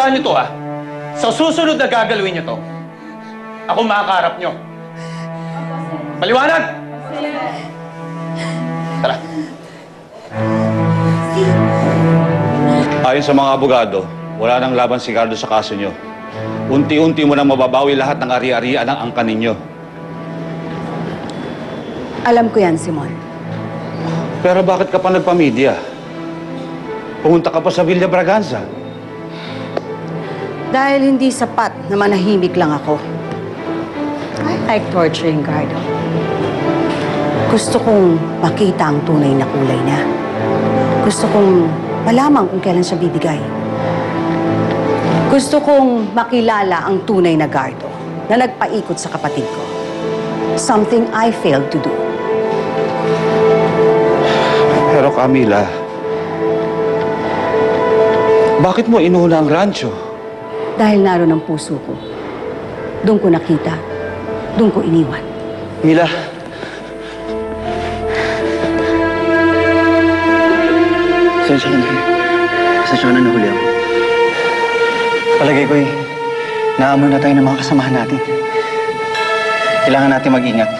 Tandaan niyo to, ha? Sa susunod na gagalawin niyo to, ako makakaharap niyo. Paliwanag! Tara. Ayon sa mga abogado, wala nang laban si Gardo sa kaso niyo. Unti-unti mo nang mababawi lahat ng ari-arian ng angkan ninyo. Alam ko yan, Simon. Pero bakit ka pa nagpa-media? Pumunta ka pa sa Villa Braganza. Dahil hindi sapat na manahimik lang ako. I like torturing Gardo. Gusto kong makita ang tunay na kulay niya. Gusto kong malaman kung kailan siya bibigay. Gusto kong makilala ang tunay na Gardo na nagpaikot sa kapatid ko. Something I failed to do. Pero Camila, bakit mo inuuna ang rancho? Dahil naroon ang puso ko. Doon ko nakita. Doon ko iniwan. Mila. Pasensya ka na. Pasensya ka na nahuli ako. Palagay ko naamoy na tayo ng mga kasamahan natin. Kailangan natin mag-ingat.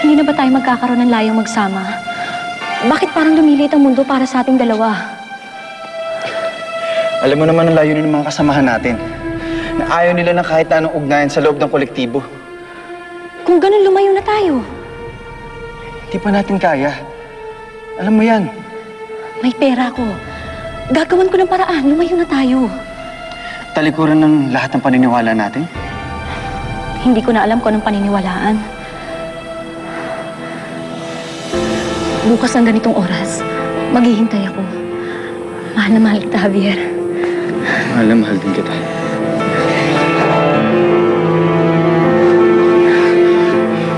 Hindi na ba tayo magkakaroon ng layong magsama? Bakit parang lumilit ang mundo para sa ating dalawa? Alam mo naman ang layunin ng mga kasamahan natin. Na ayaw nila ng kahit anong ugnayan sa loob ng kolektibo. Kung ganun, lumayo na tayo. Hindi pa natin kaya. Alam mo yan. May pera ko. Gagawan ko ng paraan. Lumayo na tayo. Talikuran ng lahat ng paniniwala natin. Hindi ko na alam kung anong paniniwalaan. Bukas ng ganitong oras, maghihintay ako. Mahal na mahal kita, Javier. Mahal na mahal din kita.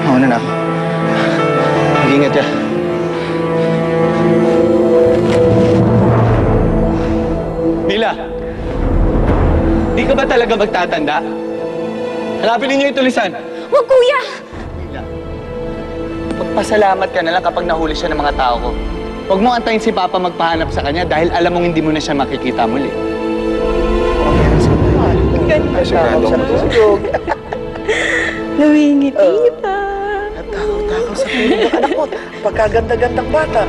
Mauna na ako. Mag-ingat ka. Mila, di ka ba talaga magtatanda? Hanapin ninyo yung tulisan. Huwag, kuya! Pagpasalamat ka na lang kapag nahuli siya ng mga tao ko. Huwag mong antayin si Papa magpahanap sa kanya dahil alam mong hindi mo na siya makikita muli. Sigurado ako matutulog. Nawingiti pa. Takaw-takaw sa tulog ng anak mo. Pagkaganda-gandang bata.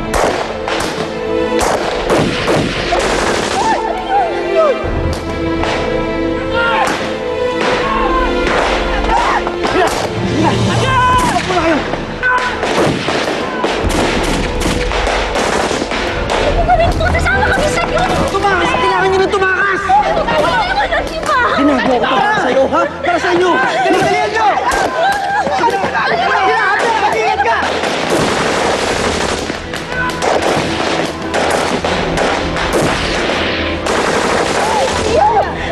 Sasama kami sa'yo! Tumakas! Kailangan niyo nang tumakas! Ginagawa ko para sa'yo, ha? Para sa inyo! Dalihan niyo! Dalihan ka!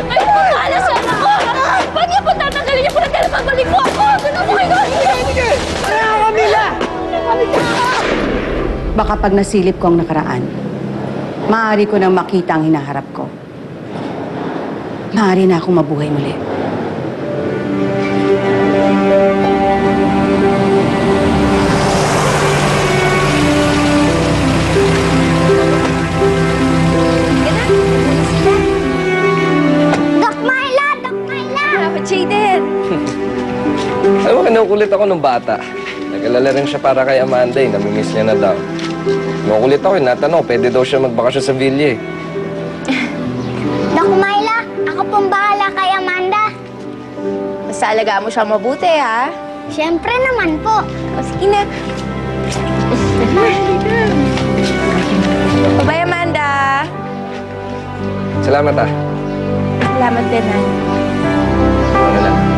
Kayo po bahala sa anak ko! Pag niyo po tatanggalin niyo po na kailan pagbalik mo ako! Ganun mo kayo! Sige! Kaya ka, Mila! Baka pag nasilip ko ang nakaraan, maaari ko nang makita ang hinaharap ko. Maaari na akong mabuhay muli. Doc Myla! Doc Myla! Jaden! Alam mo, kinukulit ako nung bata. Nag-alala rin siya para kay Amanda eh. Namimiss niya na daw. Kinukulit ako eh. Natanong, pwede daw siya magbakasyon sa Villa eh. Doc Myla, ako pong bahala kay Amanda. Basta alagaan mo siya mabuti, ha? Siyempre naman po. O, sige na. Bye-bye, Amanda! Salamat ah. Salamat din, ha? Ano lang.